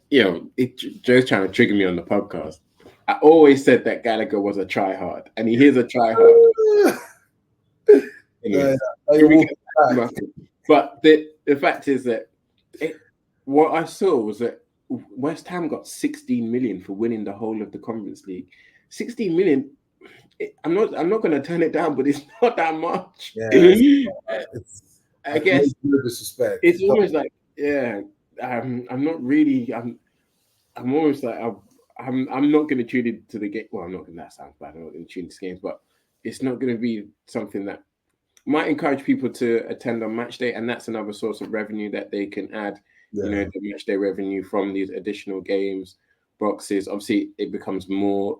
Joe's trying to trigger me on the podcast. I always said that Gallagher was a try hard, and he is a try hard. But the fact is that what I saw was that West Ham got 16 million for winning the whole of the Conference League. 16 million. I'm not going to turn it down, but it's not that much. Yeah, I guess no disrespect. It's almost like I'm not really. I'm almost like I'm not going to tune into the game. Well, I'm not going to. That sounds bad. I'm not going to tune into games, but it's not going to be something that might encourage people to attend on match day, and that's another source of revenue that they can add. The match day revenue from these additional games boxes. Obviously, it becomes more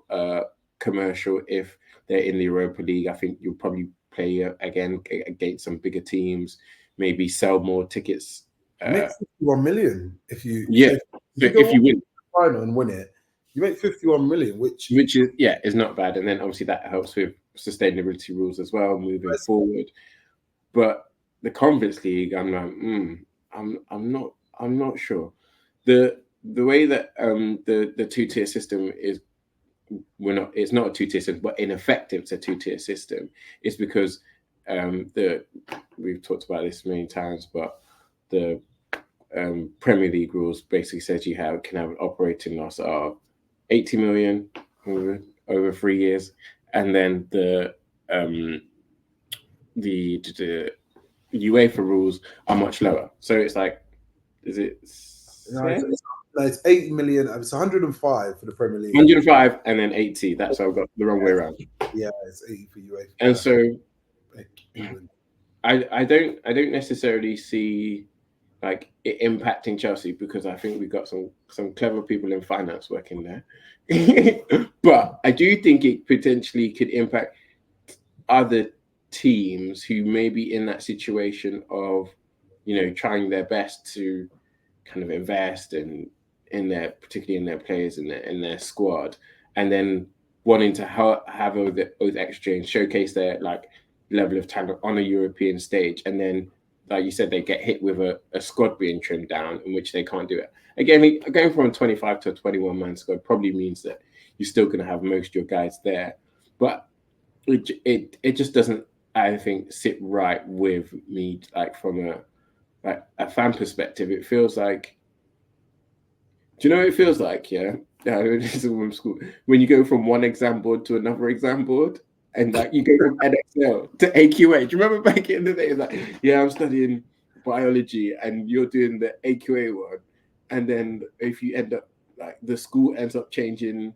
commercial if they're in the Europa League. I think you'll probably play again against some bigger teams. Maybe sell more tickets. Make 51 million if you if you win final and win it, you make 51 million, which is not bad. And then obviously that helps with sustainability rules as well moving forward. But the Conference League, I'm like, I'm not sure. The way that the two-tier system is, it's not a two-tier system, but in effect it's a two-tier system. It's because we've talked about this many times, but the Premier League rules basically says you can have an operating loss of 80 million over 3 years, and then the UEFA rules are much lower. So it's like, is it No, it's 80 million. It's 105 for the Premier League. 105 and then 80. That's how I got the wrong way around. Yeah, it's 80 for UEFA. And so England. I don't necessarily see like it impacting Chelsea because I think we've got some clever people in finance working there. But I do think it potentially could impact other teams who may be in that situation of, trying their best to kind of invest particularly in their players in their squad, and then wanting to have those extra and showcase their like level of talent on a European stage, and then like you said, they get hit with a squad being trimmed down in which they can't do it. Again, going from a 25 to a 21-man squad probably means that you're still going to have most of your guys there, but it just doesn't, I think, sit right with me. Like from a fan perspective, it feels like. Do you know what it feels like? Yeah, this is from school. When you go from one exam board to another exam board, and like you go from NXL to AQA. Do you remember back in the day? It's like, yeah, I'm studying biology, and you're doing the AQA one, and then if you end up like the school ends up changing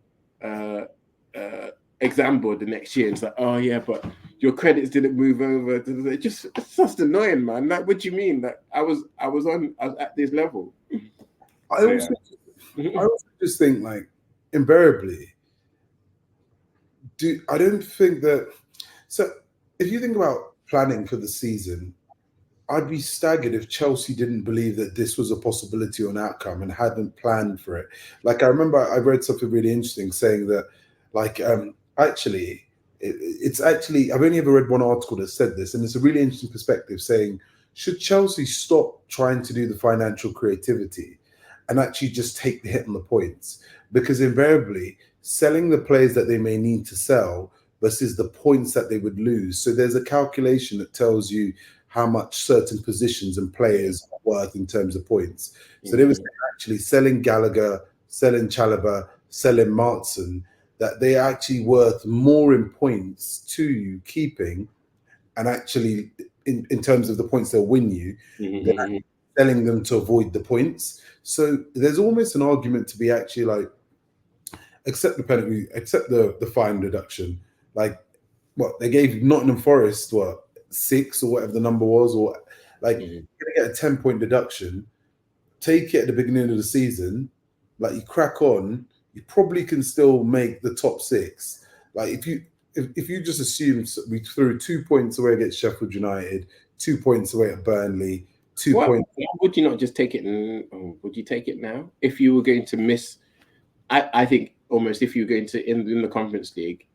exam board the next year, it's like, oh yeah, but your credits didn't move over. It's just annoying, man. Like, what do you mean? That I was at this level. I also just think like invariably, I don't think that. So if you think about planning for the season, I'd be staggered if Chelsea didn't believe that this was a possibility or an outcome and hadn't planned for it. Like I remember I read something really interesting saying that, like, actually, it's actually, I've only ever read one article that said this, and it's a really interesting perspective saying, should Chelsea stop trying to do the financial creativity and actually just take the hit on the points? Because invariably, selling the players that they may need to sell versus the points that they would lose. So there's a calculation that tells you how much certain positions and players are worth in terms of points. So they were actually selling Gallagher, selling Chalobah, selling Martson, that they are actually worth more in points to you keeping, and actually in terms of the points they'll win you, than selling them to avoid the points. So there's almost an argument to be actually like, accept the penalty, accept the fine reduction. Like, what they gave Nottingham Forest, 6 or whatever the number was, or like you're gonna get a 10-point deduction. Take it at the beginning of the season, like you crack on, you probably can still make the top 6. Like if you just assume we threw 2 points away against Sheffield United, 2 points away at Burnley, 2 points. Would you not just take it? Would you take it now if you were going to miss? I think almost if you were going to in the Conference League,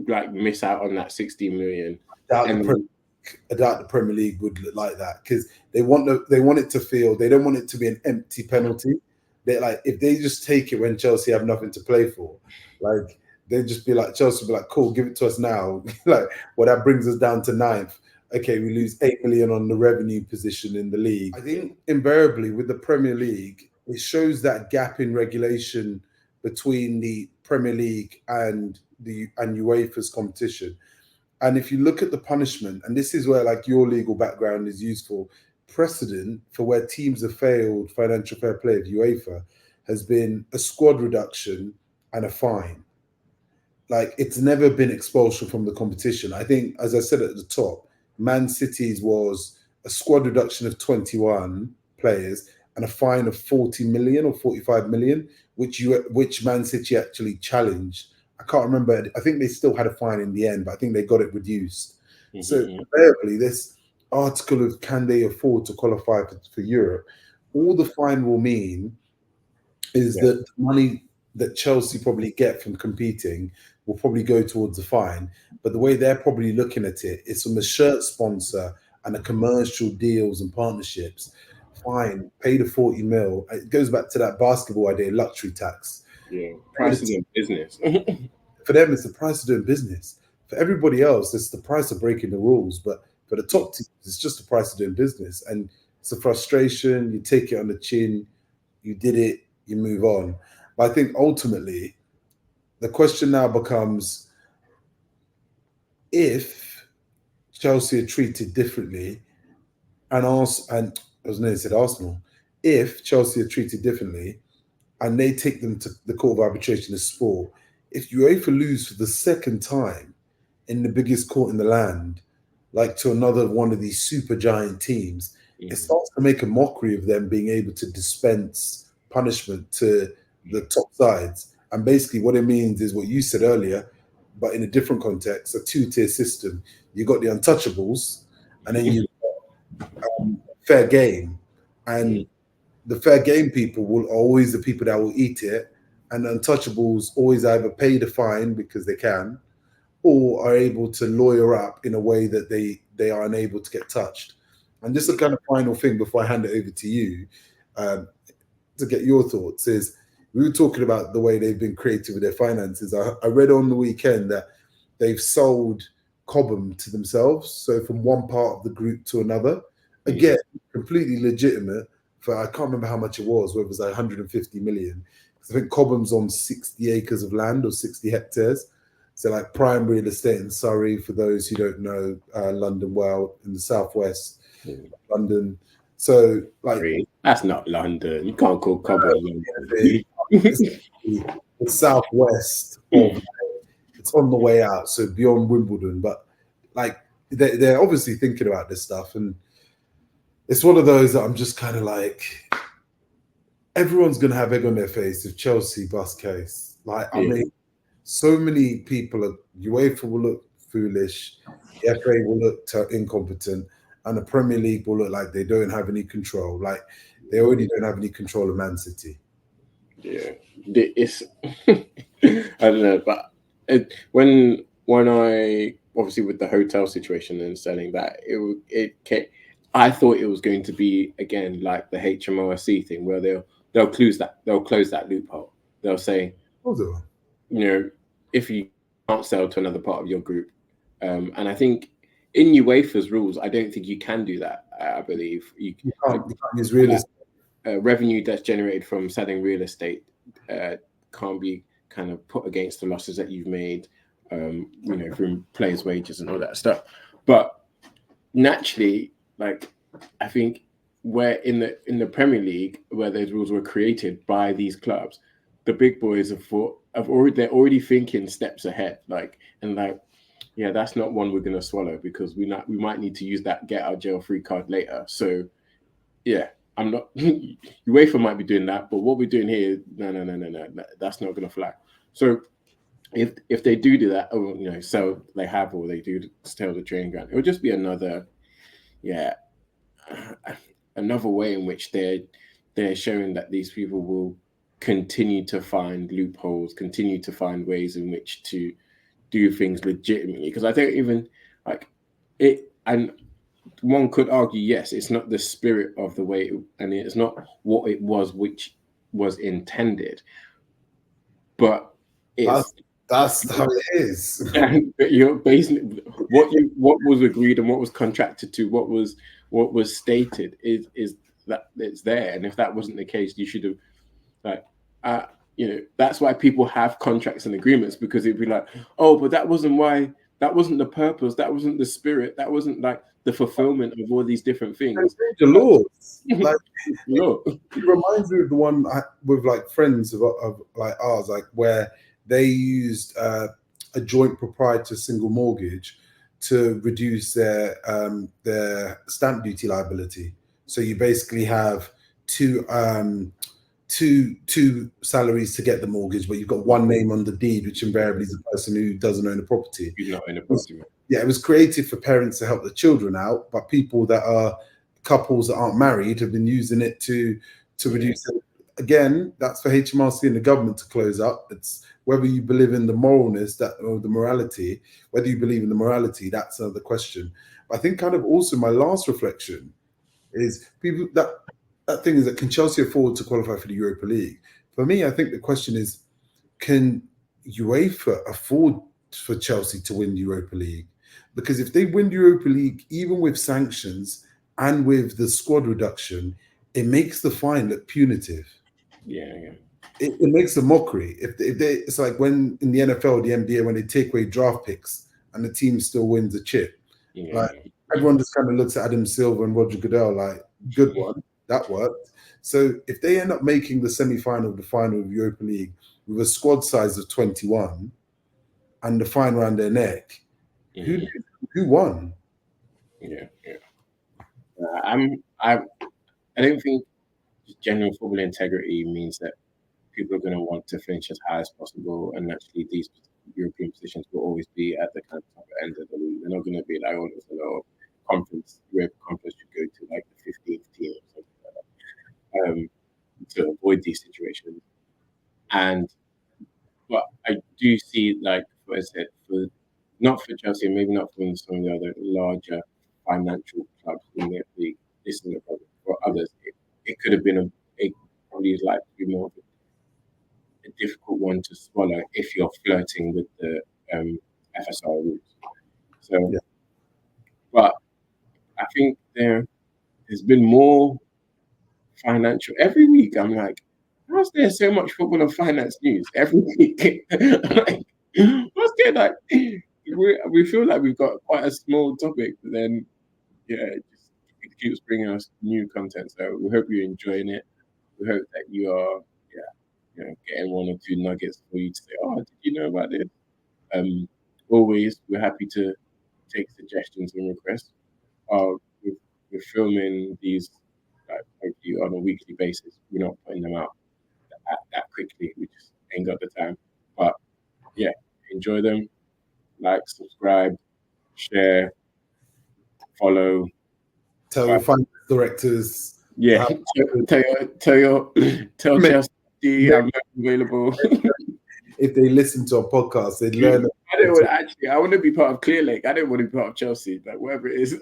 like miss out on that 16 million. I doubt the Premier League would look like that, because they want it to feel, they don't want it to be an empty penalty. They like, if they just take it when Chelsea have nothing to play for, like they'd just be like, Chelsea would be like, cool, give it to us now. Like, well, that brings us down to 9th. Okay, we lose 8 million on the revenue position in the league. I think invariably with the Premier League, it shows that gap in regulation between the Premier League and UEFA's competition. And if you look at the punishment, and this is where like your legal background is useful, precedent for where teams have failed financial fair play of UEFA has been a squad reduction and a fine. Like, it's never been expulsion from the competition. I think, as I said at the top, Man City's was a squad reduction of 21 players and a fine of 40 million or 45 million, which Man City actually challenged. I can't remember. I think they still had a fine in the end, but I think they got it reduced. So invariably, this article of can they afford to qualify for Europe, all the fine will mean is that the money that Chelsea probably get from competing will probably go towards the fine. But the way they're probably looking at it is from a shirt sponsor and the commercial deals and partnerships. Fine, pay the 40 mil. It goes back to that basketball idea, luxury tax. Yeah, price of doing business. For them, it's the price of doing business. For everybody else, it's the price of breaking the rules. But for the top teams, it's just the price of doing business. And it's a frustration. You take it on the chin. You did it. You move on. But I think ultimately, the question now becomes, if Chelsea are treated differently, and I was nearly said Arsenal, if Chelsea are treated differently and they take them to the Court of Arbitration of Sport, if UEFA lose for the second time in the biggest court in the land, like to another one of these super giant teams, it starts to make a mockery of them being able to dispense punishment to the top sides. And basically what it means is what you said earlier, but in a different context, a two-tier system. You got the untouchables, and then you got fair game. And the fair game people will always the people that will eat it, and the untouchables always either pay the fine because they can, or are able to lawyer up in a way that they are unable to get touched. And just a kind of final thing before I hand it over to you, to get your thoughts is, we were talking about the way they've been creative with their finances. I read on the weekend that they've sold Cobham to themselves, so from one part of the group to another. Again, completely legitimate. For I can't remember how much it was, whether it was like 150 million. I think Cobham's on 60 acres of land or 60 hectares. So like prime real estate in Surrey, for those who don't know London well, in the southwest London. So like that's not London. You can't call Cobham London. The southwest of, it's on the way out, so beyond Wimbledon. But like they're obviously thinking about this stuff, and it's one of those that I'm just kind of like, everyone's gonna have egg on their face if Chelsea bust case. Like I mean, so many people, UEFA will look foolish, the FA will look incompetent, and the Premier League will look like they don't have any control. Like they already don't have any control of Man City. Yeah, it's I don't know, but when I obviously with the hotel situation and selling that, I thought it was going to be again like the HMRC thing where they'll close that loophole. They'll say, you know, if you can't sell to another part of your group, and I think in UEFA's rules, I don't think you can do that. I believe you can't use real estate. Revenue that's generated from selling real estate can't be kind of put against the losses that you've made, you know, from players' wages and all that stuff. But naturally, like I think where in the Premier League, where those rules were created by these clubs, the big boys they're already thinking steps ahead, yeah, that's not one we're gonna swallow because we might need to use that get out jail free card later. So yeah, I'm not UEFA might be doing that, but what we're doing here, no, that's not gonna fly. So if they do that, or you know, so they have, or they do sell the training ground, it will just be another way in which they're showing that these people will continue to find loopholes, continue to find ways in which to do things legitimately. Because I don't even like it, and one could argue, yes, it's not the spirit of the way, and it's not what it was, which was intended, but it's that's how it is. And you're basically what was agreed and what was contracted to, what was stated is that it's there. And if that wasn't the case, you should have you know, that's why people have contracts and agreements, because it'd be like, oh, but that wasn't the purpose, that wasn't the spirit, that wasn't like the fulfillment of all these different things. The laws, like it reminds me of the one with like friends of like ours, like where they used a joint proprietor single mortgage to reduce their stamp duty liability. So you basically have two salaries to get the mortgage, but you've got one name on the deed, which invariably is the person who doesn't own a property. You're not in a property. Yeah, it was created for parents to help the children out, but people that are couples that aren't married have been using it to reduce it. Again, that's for HMRC and the government to close up. It's whether you believe in the moralness or the morality, whether you believe in the morality, that's another question. But I think kind of also my last reflection is people that thing is that can Chelsea afford to qualify for the Europa League? For me, I think the question is, can UEFA afford for Chelsea to win the Europa League? Because if they win the Europa League, even with sanctions and with the squad reduction, it makes the fine look punitive. Yeah. It makes a mockery. It's like when in the NFL, the NBA, when they take away draft picks and the team still wins a chip. Like everyone just kind of looks at Adam Silver and Roger Goodell like, good one. That worked. So if they end up making the semi-final of the final of Europa League with a squad size of 21 and the final around their neck, who won? Yeah. I don't think genuine football integrity means that people are going to want to finish as high as possible, and actually these European positions will always be at the kind of top end of the league. They're not going to be like, oh, there's a lot of conference, UEFA conference should go to like the 15th team or something like that, to avoid these situations. But I do see, like, what I said, not for Chelsea, maybe not for some of the other larger financial clubs in the league. This is a problem. For others, it could have been probably like more of a difficult one to swallow if you're flirting with the FSR rules. So, Yeah. but I think there's been more financial every week. I'm like, how's there so much football and finance news every week? Like, what's good? Like, we feel like we've got quite a small topic, but then it keeps bringing us new content. So we hope you're enjoying it. We hope that you are, getting one or two nuggets for you to say, oh, did you know about this? Always, we're happy to take suggestions and requests. We're filming these hopefully on a weekly basis. We're not putting them out that quickly. We just ain't got the time. But yeah, enjoy them. Like, subscribe, share, follow. Tell your finance directors. Yeah, tell Chelsea I'm available. If they listen to our podcast, they'd learn. I want to be part of Clear Lake. I don't want to be part of Chelsea, like whatever it is.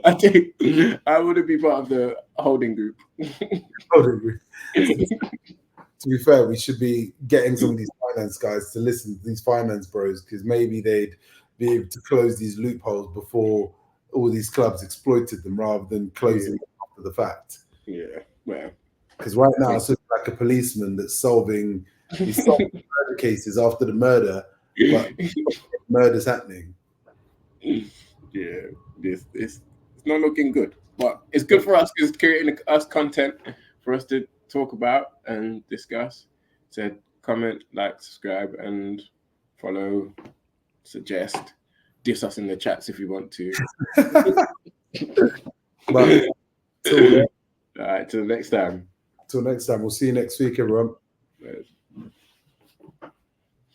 I think I want to be part of the holding group. To be fair, we should be getting some of these finance guys to listen to these finance bros, because maybe they'd be able to close these loopholes before all these clubs exploited them, rather than closing them after the fact. Yeah, well, because right now it's just like a policeman that's solving murder cases after the murder, but murder's happening. Yeah, it's not looking good, but it's good for us because it's creating us content for us to talk about and discuss. So comment, like, subscribe, and follow. Suggest, diss us in the chats if you want to. But all right, till next time. Till next time, we'll see you next week, everyone.